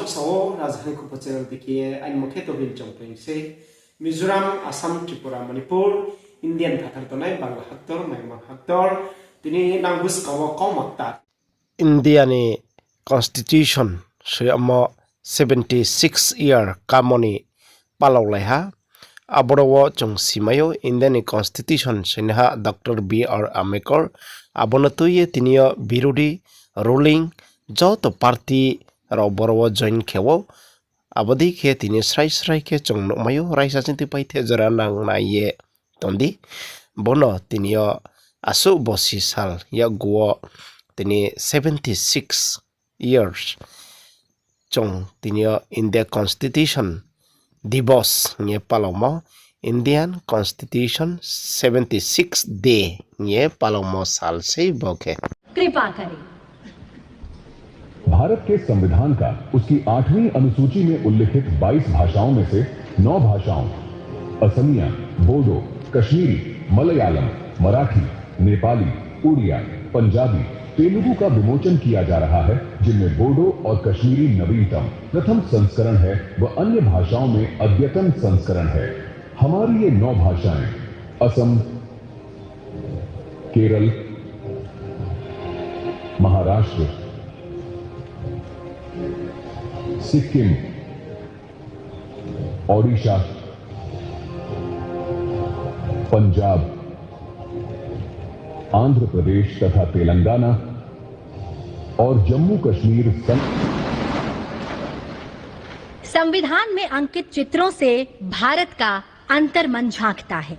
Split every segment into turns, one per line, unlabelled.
sao राजधानी को पचर देखिए आइन मुख्य तो बिल चौंग से मिजोरम असम त्रिपुरा मणिपुर इंडियन थाथर तो नहीं बांग्ला हक्तर मैमा हक्तर तिनी नांगुस कव कौमक्ता
इंडिया ने कॉन्स्टिट्यूशन से अम्मा 76 ईयर कामोनी पालौलायहा आबरव चों सिमायो इंडिया ने कॉन्स्टिट्यूशन सेनहा डॉक्टर बी.आर. आम्बेडकर आबनतुये तिनियो विरोधी रूलिंग जो तो पार्टी रबरव जॉइन खेवो आबदी खे तिनी स्राय के चों नमायो राइसा चिंति पाइथे जरा नांगनाये तोंदी बोनो तिनियो आसु बसी साल या गो तिनी 76 years चों तिनियो इंडिया कॉन्स्टिट्यूशन दिवस ये पालोमो इंडियन कॉन्स्टिट्यूशन 76 डे ये पालोमो साल से बोके
कृपा करें।
भारत के संविधान का उसकी 8वीं अनुसूची में उल्लिखित 22 भाषाओं में से 9 भाषाओं असमिया, बोडो, कश्मीरी, मलयालम, मराठी, नेपाली, उड़िया, पंजाबी, तेलुगु का विमोचन किया जा रहा है, जिनमें बोडो और कश्मीरी नवीनतम प्रथम संस्करण है व अन्य भाषाओं में अद्यतन संस्करण है। हमारी ये 9 भाषाएं असम, केरल, महाराष्ट्र, सिक्किम, ओडिशा, पंजाब, आंध्र प्रदेश तथा तेलंगाना और जम्मू कश्मीर
संविधान में अंकित चित्रों से भारत का अंतर्मन झांकता है।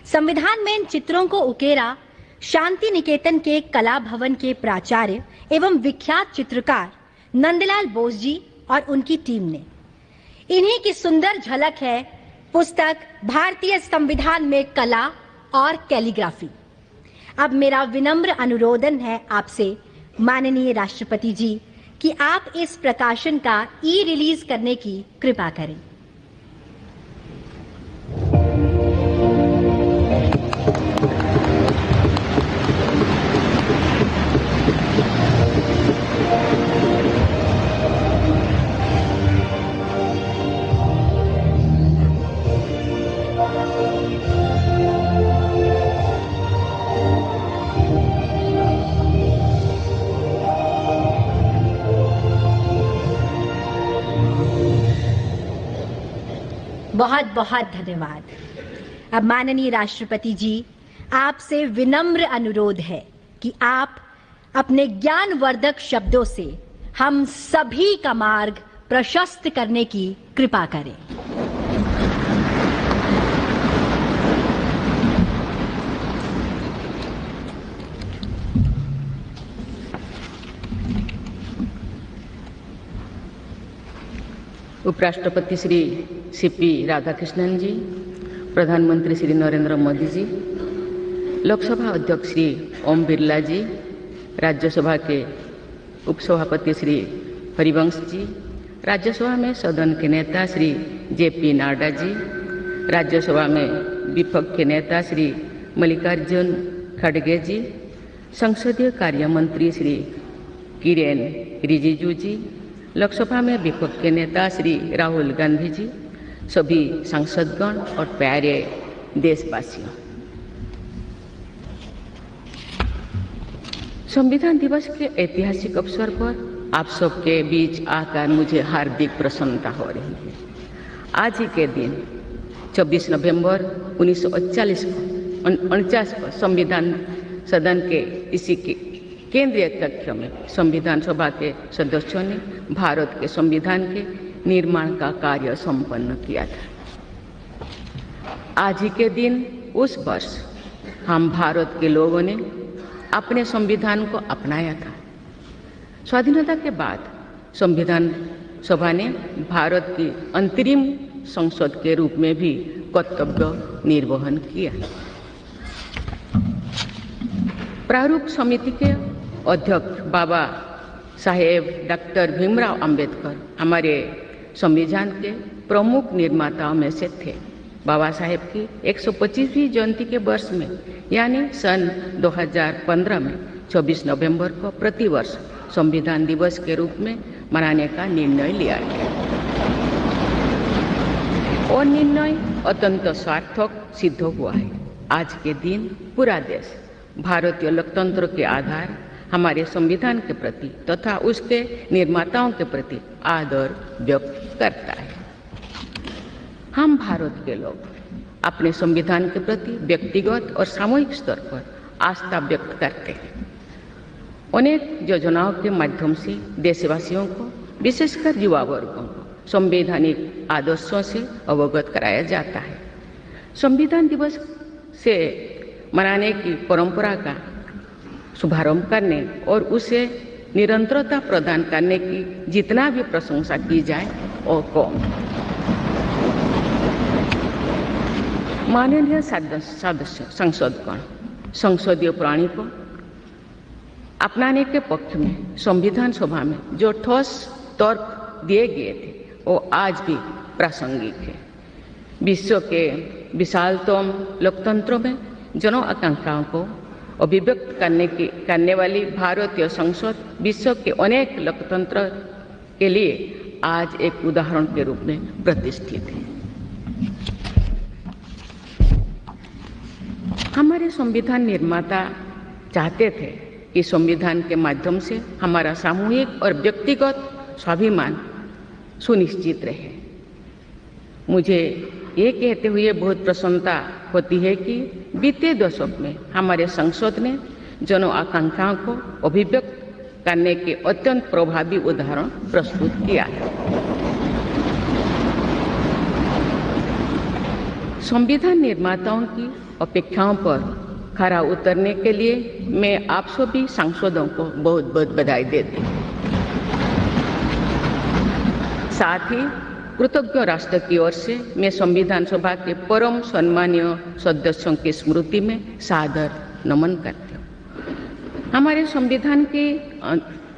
संविधान में इन चित्रों को उकेरा शांति निकेतन के कला भवन के प्राचार्य एवं विख्यात चित्रकार नंदलाल बोस जी और उनकी टीम ने। इन्हीं की सुंदर झलक है पुस्तक भारतीय संविधान में कला और कैलीग्राफी। अब मेरा विनम्र अनुरोधन है आपसे माननीय राष्ट्रपति जी कि आप इस प्रकाशन का ई-रिलीज करने की कृपा करें। बहुत बहुत धन्यवाद। अब माननीय राष्ट्रपति जी, आपसे विनम्र अनुरोध है कि आप अपने ज्ञानवर्धक शब्दों से हम सभी का मार्ग प्रशस्त करने की कृपा करें।
उपराष्ट्रपति श्री सीपी राधाकृष्णन जी, प्रधानमंत्री श्री नरेंद्र मोदी जी, लोकसभा अध्यक्ष श्री ओम बिरला जी, राज्यसभा के उपसभापति श्री हरिवंश जी, राज्यसभा में सदन के नेता श्री जे.पी. नाडा जी, राज्यसभा में विपक्ष के नेता श्री मल्लिकार्जुन खड़गे जी, संसदीय कार्य मंत्री श्री किरेन रिजिजू जी, लोकसभा में विपक्ष के नेता श्री राहुल गांधी जी, सभी सांसदगण और प्यारे देशवासियों, संविधान दिवस के ऐतिहासिक अवसर पर आप सबके बीच आकर मुझे हार्दिक प्रसन्नता हो रही है। आज ही के दिन 26 नवंबर 1949 को संविधान सदन के इसी के केंद्रीय कक्ष में संविधान सभा के सदस्यों ने भारत के संविधान के निर्माण का कार्य संपन्न किया था। आज ही के दिन उस वर्ष हम भारत के लोगों ने अपने संविधान को अपनाया था। स्वाधीनता के बाद संविधान सभा ने भारत की अंतरिम संसद के रूप में भी कर्तव्य निर्वहन किया। प्रारूप समिति के अध्यक्ष बाबा साहेब डॉक्टर भीमराव अंबेडकर हमारे संविधान के प्रमुख निर्माताओं में से थे। बाबा साहेब की 125वीं जयंती के वर्ष में यानी सन 2015 में 26 नवंबर को प्रतिवर्ष संविधान दिवस के रूप में मनाने का निर्णय लिया गया और निर्णय अत्यंत सार्थक सिद्ध हुआ है। आज के दिन पूरा देश भारतीय लोकतंत्र के आधार हमारे संविधान के प्रति तथा उसके निर्माताओं के प्रति आदर व्यक्त करता है। हम भारत के लोग अपने संविधान के प्रति व्यक्तिगत और सामूहिक स्तर पर आस्था व्यक्त करते हैं। अनेक योजनाओं के माध्यम से देशवासियों को, विशेषकर युवा वर्गों को संवैधानिक आदर्शों से अवगत कराया जाता है। संविधान दिवस से मनाने की परंपरा का शुभारंभ करने और उसे निरंतरता प्रदान करने की जितना भी प्रशंसा की जाए और कम। माननीय सदस्य संसदगण संसदीय प्रणाली को अपनाने के पक्ष में संविधान सभा में जो ठोस तर्क दिए गए थे वो आज भी प्रासंगिक है। विश्व के विशालतम लोकतंत्रों में जन आकांक्षाओं को अभिव्यक्त करने वाली भारतीय संसद विश्व के अनेक लोकतंत्र के लिए आज एक उदाहरण के रूप में प्रतिष्ठित है। हमारे संविधान निर्माता चाहते थे कि संविधान के माध्यम से हमारा सामूहिक और व्यक्तिगत स्वाभिमान सुनिश्चित रहे। मुझे ये कहते हुए बहुत प्रसन्नता होती है कि बीते दशक में हमारे संसद ने जन आकांक्षाओं को अभिव्यक्त करने के अत्यंत प्रभावी उदाहरण प्रस्तुत किया है। संविधान निर्माताओं की अपेक्षाओं पर खरा उतरने के लिए मैं आप सभी सांसदों को बहुत बहुत बधाई देती हूँ। साथ ही कृतज्ञ राष्ट्र की ओर से मैं संविधान सभा के परम सम्मानीय सदस्यों की स्मृति में सादर नमन करती हूँ। हमारे संविधान के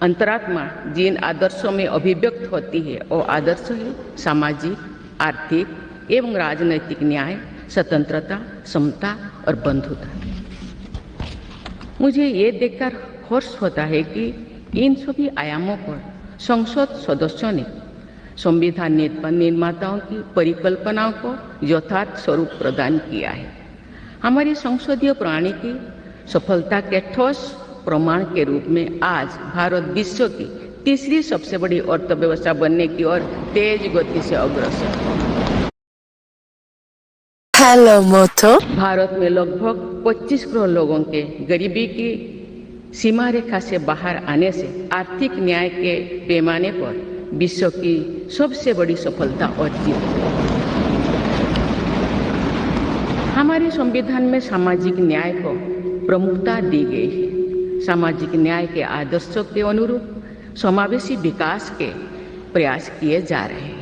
अंतरात्मा जिन आदर्शों में अभिव्यक्त होती है वो आदर्श है सामाजिक, आर्थिक एवं राजनैतिक न्याय, स्वतंत्रता, समता और बंधुता। मुझे ये देखकर हर्ष होता है कि इन सभी आयामों पर संसद सदस्यों ने संविधान निर्माताओं की परिकल्पनाओं को यथार्थ स्वरूप प्रदान किया है। हमारी संसदीय प्रणाली की सफलता के ठोस प्रमाण के रूप में आज भारत विश्व की तीसरी सबसे बड़ी अर्थव्यवस्था बनने की ओर तेज गति से अग्रसर है।
हेलो मोटो।
भारत में लगभग 25 करोड़ लोगों के गरीबी की सीमा रेखा से बाहर आने से आर्थिक न्याय के पैमाने पर विश्व की सबसे बड़ी सफलता अर्जित है। हमारे संविधान में सामाजिक न्याय को प्रमुखता दी गई है। सामाजिक न्याय के आदर्शों के अनुरूप समावेशी विकास के प्रयास किए जा रहे हैं।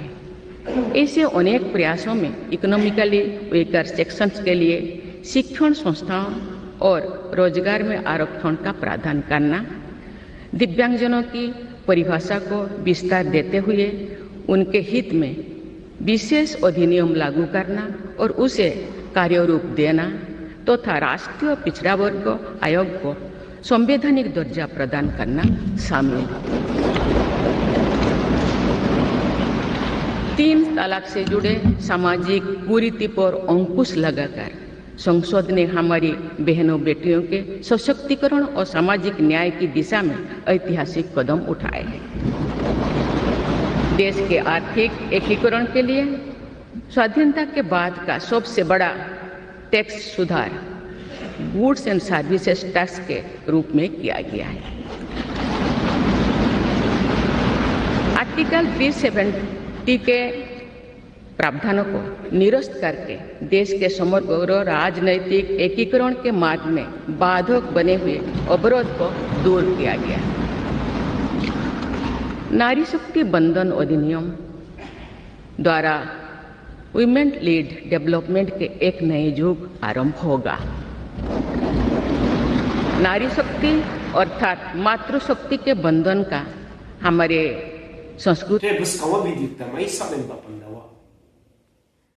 ऐसे अनेक प्रयासों में इकोनॉमिकली वीकर सेक्शंस के लिए शिक्षण संस्थाओं और रोजगार में आरक्षण का प्रावधान करना, दिव्यांगजनों की परिभाषा को विस्तार देते हुए उनके हित में विशेष अधिनियम लागू करना और उसे कार्यरूप देना तथा राष्ट्रीय पिछड़ा वर्ग आयोग को संवैधानिक दर्जा प्रदान करना शामिल है। 3 तलाक से जुड़े सामाजिक कुरीति पर अंकुश लगाकर संसद ने हमारी बहनों बेटियों के सशक्तिकरण और सामाजिक न्याय की दिशा में ऐतिहासिक कदम उठाए हैं। देश के आर्थिक एकीकरण के लिए स्वाधीनता के बाद का सबसे बड़ा टैक्स सुधार गुड्स एंड सर्विसेज टैक्स के रूप में किया गया है। आर्टिकल 370 के प्रावधानों को निरस्त करके देश के समग्र राजनैतिक एकीकरण के मार्ग में बाधक बने हुए अवरोध को दूर किया गया। नारी शक्ति बंधन अधिनियम द्वारा वुमेन लीड डेवलपमेंट के एक नए युग आरंभ होगा। नारी शक्ति अर्थात मातृशक्ति के बंधन का हमारे संस्कृति